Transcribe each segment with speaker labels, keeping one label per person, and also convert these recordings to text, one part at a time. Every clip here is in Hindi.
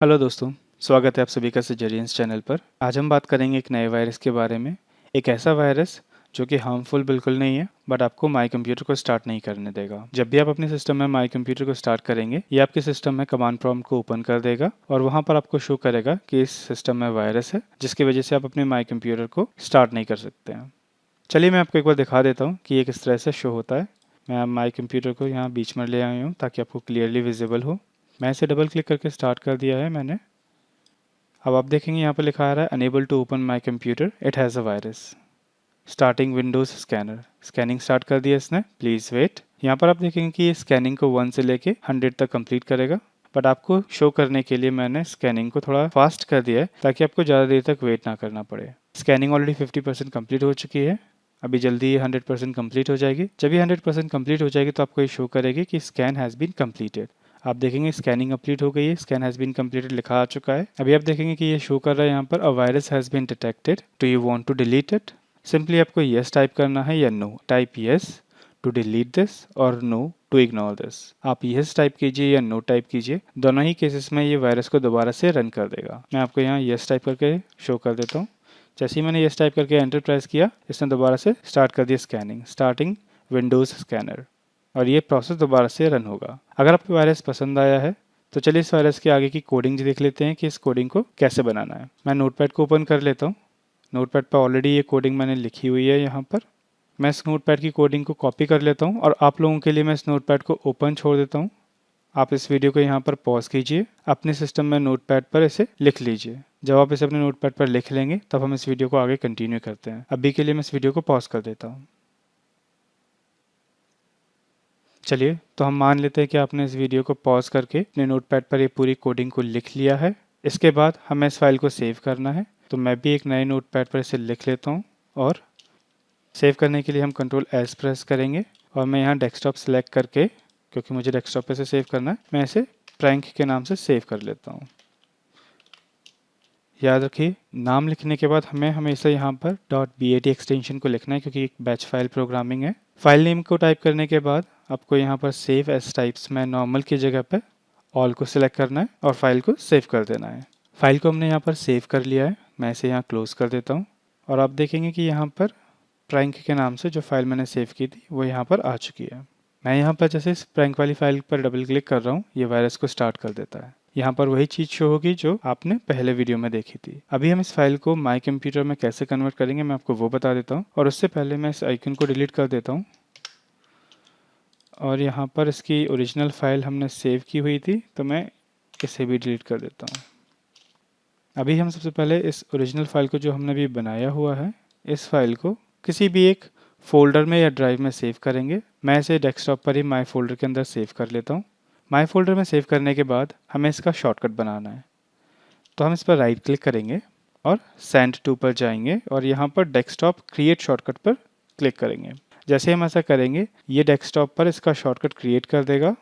Speaker 1: हेलो दोस्तों, स्वागत है आप सभी का सजेरियंस चैनल पर। आज हम बात करेंगे एक नए वायरस के बारे में। एक ऐसा वायरस जो कि हार्मफुल बिल्कुल नहीं है, बट आपको माई कंप्यूटर को स्टार्ट नहीं करने देगा। जब भी आप अपने सिस्टम में माई कंप्यूटर को स्टार्ट करेंगे, ये आपके सिस्टम में कमांड प्रॉम्प्ट को ओपन कर देगा और वहाँ पर आपको शो करेगा कि इस सिस्टम में वायरस है, जिसकी वजह से आप अपने माई कंप्यूटर को स्टार्ट नहीं कर सकते हैं। चलिए मैं आपको एक बार दिखा देता हूँ कि ये किस तरह से शो होता है। मैं माई कंप्यूटर को यहाँ बीच में ले आया हूँ ताकि आपको क्लियरली विजिबल हो। मैं इसे डबल क्लिक करके स्टार्ट कर दिया है मैंने। अब आप देखेंगे यहाँ पर लिखा आ रहा है unable to open my computer, it has a virus. Starting Windows scanner, scanning start कर दिया इसने, प्लीज़ वेट। यहाँ पर आप देखेंगे कि ये स्कैनिंग को 1 से लेके 100 तक कंप्लीट करेगा, बट आपको शो करने के लिए मैंने स्कैनिंग को थोड़ा फास्ट कर दिया है ताकि आपको ज़्यादा देर तक वेट ना करना पड़े। स्कैनिंग ऑलरेडी 50% कंप्लीट हो चुकी है। अभी जल्दी ये 100% कंप्लीट हो जाएगी। जब ये 100% कंप्लीट हो जाएगी तो आपको ये शो करेगी कि स्कैन हैज़ बीन कंप्लीटेड। आप देखेंगे स्कैनिंग कंप्लीट हो गई है, स्कैन हैज़ बीन कंप्लीटेड लिखा आ चुका है। अभी आप देखेंगे कि ये शो कर रहा है यहाँ पर a virus has been detected, do you want to delete it. Simply आपको यस टाइप करना है या no. Type yes to delete this और नो टू इग्नोर दिस। आप यस टाइप कीजिए या नो टाइप कीजिए, दोनों ही केसेस में ये वायरस को दोबारा से रन कर देगा। मैं आपको यहाँ यस टाइप करके शो कर देता हूँ। जैसे ही मैंने यस टाइप करके एंटर प्रेस किया, इसने दोबारा से स्टार्ट कर दिया स्कैनिंग, स्टार्टिंग विंडोज़ स्कैनर, और ये प्रोसेस दोबारा से रन होगा। अगर आपको वायरस पसंद आया है तो चलिए इस वायरस के आगे की कोडिंग देख लेते हैं कि इस कोडिंग को कैसे बनाना है। मैं नोटपैड को ओपन कर लेता हूँ। नोटपैड पर ऑलरेडी ये कोडिंग मैंने लिखी हुई है यहाँ पर। मैं इस नोटपैड की कोडिंग को कॉपी कर लेता हूँ और आप लोगों के लिए मैं इस नोटपैड को ओपन छोड़ देता हूँ। आप इस वीडियो को यहाँ पर पॉज कीजिए, अपने सिस्टम में नोटपैड पर इसे लिख लीजिए। जब आप इसे अपने नोटपैड पर लिख लेंगे तब हम इस वीडियो को आगे कंटिन्यू करते हैं। अभी के लिए मैं इस वीडियो को पॉज कर देता हूँ। चलिए तो हम मान लेते हैं कि आपने इस वीडियो को पॉज करके अपने नोटपैड पर ये पूरी कोडिंग को लिख लिया है। इसके बाद हमें इस फाइल को सेव करना है, तो मैं भी एक नए नोटपैड पर इसे लिख लेता हूँ और सेव करने के लिए हम कंट्रोल एस प्रेस करेंगे और मैं यहाँ डेस्कटॉप सेलेक्ट करके, क्योंकि मुझे डेस्कटॉप पे से सेव करना है, मैं इसे प्रैंक के नाम से सेव कर लेता हूँ। याद रखिए नाम लिखने के बाद हमें हमेशा यहाँ पर .bat एक्सटेंशन को लिखना है, क्योंकि एक बैच फाइल प्रोग्रामिंग है। फाइल नेम को टाइप करने के बाद आपको यहाँ पर सेव एज टाइप्स में नॉर्मल की जगह पर ऑल को सिलेक्ट करना है और फाइल को सेव कर देना है। फाइल को हमने यहाँ पर सेव कर लिया है। मैं इसे यहाँ क्लोज कर देता हूँ और आप देखेंगे कि यहाँ पर प्रैंक के नाम से जो फाइल मैंने सेव की थी वो यहाँ पर आ चुकी है। मैं यहाँ पर जैसे इस प्रैंक वाली फाइल पर डबल क्लिक कर रहा हूँ, ये वायरस को स्टार्ट कर देता है। यहाँ पर वही चीज़ शो होगी जो आपने पहले वीडियो में देखी थी। अभी हम इस फाइल को माई कंप्यूटर में कैसे कन्वर्ट करेंगे मैं आपको वो बता देता हूँ, और उससे पहले मैं इस आइकन को डिलीट कर देता हूँ। और यहाँ पर इसकी ओरिजिनल फाइल हमने सेव की हुई थी, तो मैं इसे भी डिलीट कर देता हूँ। अभी हम सबसे पहले इस ओरिजिनल फाइल को जो हमने अभी बनाया हुआ है, इस फाइल को किसी भी एक फोल्डर में या ड्राइव में सेव करेंगे। मैं इसे डेस्कटॉप पर ही माई फोल्डर के अंदर सेव कर लेता हूँ। माई फोल्डर में सेव करने के बाद हमें इसका शॉर्टकट बनाना है, तो हम इस पर राइट क्लिक करेंगे और सेंड टू पर जाएंगे और यहाँ पर डेस्कटॉप क्रिएट शॉर्टकट पर क्लिक करेंगे। जैसे हम ऐसा करेंगे ये डेस्कटॉप पर इसका शॉर्टकट क्रिएट कर देगा,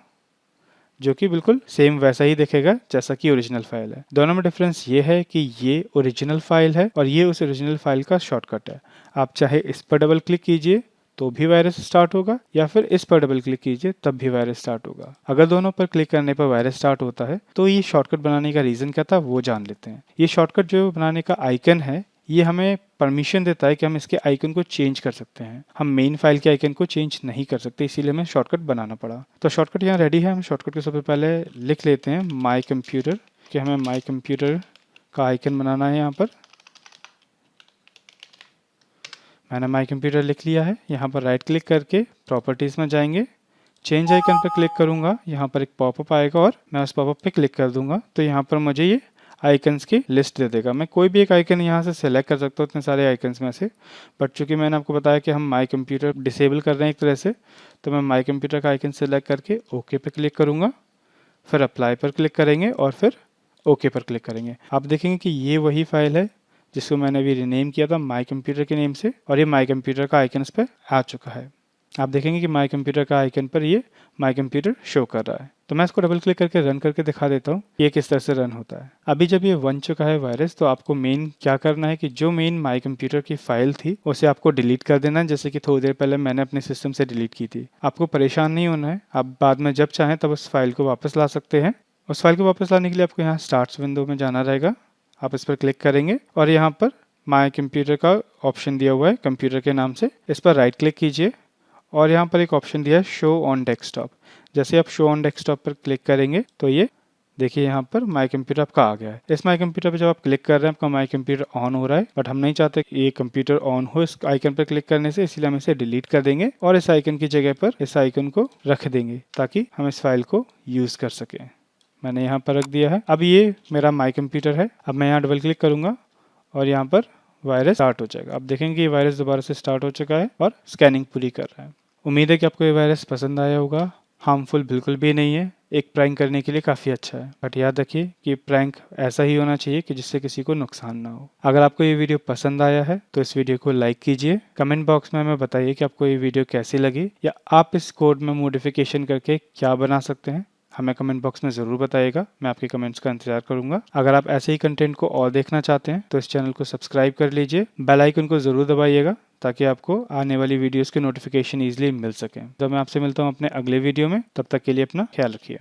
Speaker 1: जो कि बिल्कुल सेम वैसा ही दिखेगा जैसा कि ओरिजिनल फाइल है। दोनों में डिफरेंस ये है कि ये ओरिजिनल फाइल है और ये उस ओरिजिनल फाइल का शॉर्टकट है। आप चाहे इस पर डबल क्लिक कीजिए तो भी वायरस स्टार्ट होगा, या फिर इस पर डबल क्लिक कीजिए तब भी वायरस स्टार्ट होगा। अगर दोनों पर क्लिक करने पर वायरस स्टार्ट होता है तो ये शॉर्टकट बनाने का रीज़न क्या था वो जान लेते हैं। ये शॉर्टकट जो बनाने का आइकन है, ये हमें परमिशन देता है कि हम इसके आइकन को चेंज कर सकते हैं। हम मेन फाइल के आइकन को चेंज नहीं कर सकते, इसीलिए हमें शॉर्टकट बनाना पड़ा। तो शॉर्टकट यहाँ रेडी है। हम शॉर्टकट को सबसे पहले लिख लेते हैं माई कंप्यूटर, कि हमें माई कंप्यूटर का आइकन बनाना है। यहाँ पर मैंने माई कंप्यूटर लिख लिया है। यहाँ पर राइट क्लिक करके प्रॉपर्टीज़ में जाएंगे, चेंज आइकन पर क्लिक करूँगा। यहाँ पर एक पॉपअप आएगा और मैं उस पॉपअप पे क्लिक कर दूंगा, तो यहाँ पर मुझे ये आइकन्स की लिस्ट दे देगा। मैं कोई भी एक आइकन यहाँ से सेलेक्ट कर सकता हूँ इतने सारे आइकन्स में से, बट चूंकि मैंने आपको बताया कि हम माई कंप्यूटर डिसेबल कर रहे हैं एक तरह से, तो मैं माई कंप्यूटर का आइकन सेलेक्ट करके ओके पे क्लिक करूँगा, फिर अप्लाई पर क्लिक करेंगे और फिर ओके पर क्लिक करेंगे। आप देखेंगे कि ये वही फाइल है जिसको मैंने अभी रीनेम किया था माई कंप्यूटर के नेम से, और ये माई कंप्यूटर का आइकन इस पर आ चुका है। आप देखेंगे कि माई कंप्यूटर का आइकन पर ये माई कंप्यूटर शो कर रहा है। तो मैं इसको डबल क्लिक करके रन करके दिखा देता हूँ ये किस तरह से रन होता है। अभी जब ये बन चुका है वायरस, तो आपको मेन क्या करना है कि जो मेन माई कंप्यूटर की फाइल थी उसे आपको डिलीट कर देना है, जैसे कि थोड़ी देर पहले मैंने अपने सिस्टम से डिलीट की थी। आपको परेशान नहीं होना है, आप बाद में जब चाहें तब उस फाइल को वापस ला सकते हैं उस फाइल को वापस लाने के लिए आपको यहाँ स्टार्ट्स विंडो में जाना रहेगा। आप इस पर क्लिक करेंगे और यहाँ पर माई कंप्यूटर का ऑप्शन दिया हुआ है कंप्यूटर के नाम से, इस पर राइट क्लिक कीजिए और यहाँ पर एक ऑप्शन दिया है शो ऑन डेस्कटॉप। जैसे आप शो ऑन डेस्कटॉप पर क्लिक करेंगे तो ये देखिए यहाँ पर माई कंप्यूटर आपका आ गया है। इस माई कंप्यूटर पर जब आप क्लिक कर रहे हैं आपका माई कंप्यूटर ऑन हो रहा है, बट हम नहीं चाहते कि ये कंप्यूटर ऑन हो इस आइकन पर क्लिक करने से, इसलिए हम इसे डिलीट कर देंगे और इस आइकन की जगह पर इस आइकन को रख देंगे ताकि हम इस फाइल को यूज़ कर सकें। मैंने यहाँ पर रख दिया है। अब ये मेरा माई कंप्यूटर है। अब मैं यहाँ डबल क्लिक करूँगा और यहाँ पर वायरस स्टार्ट हो जाएगा। आप देखेंगे ये वायरस दोबारा से स्टार्ट हो चुका है और स्कैनिंग पूरी कर रहा है। उम्मीद है कि आपको ये वायरस पसंद आया होगा। हार्मफुल बिल्कुल भी नहीं है, एक प्रैंक करने के लिए काफ़ी अच्छा है, बट याद रखिए कि प्रैंक ऐसा ही होना चाहिए कि जिससे किसी को नुकसान ना हो। अगर आपको ये वीडियो पसंद आया है तो इस वीडियो को लाइक कीजिए। कमेंट बॉक्स में हमें बताइए कि आपको ये वीडियो कैसी लगी या आप इस कोड में मॉडिफिकेशन करके क्या बना सकते हैं। हमें कमेंट बॉक्स में ज़रूर बताइएगा, मैं आपके कमेंट्स का इंतजार करूंगा। अगर आप ऐसे ही कंटेंट को और देखना चाहते हैं तो इस चैनल को सब्सक्राइब कर लीजिए, बेल आइकन को ज़रूर दबाइएगा ताकि आपको आने वाली वीडियोस के नोटिफिकेशन ईजिली मिल सकें। तो मैं आपसे मिलता हूँ अपने अगले वीडियो में, तब तक के लिए अपना ख्याल रखिए।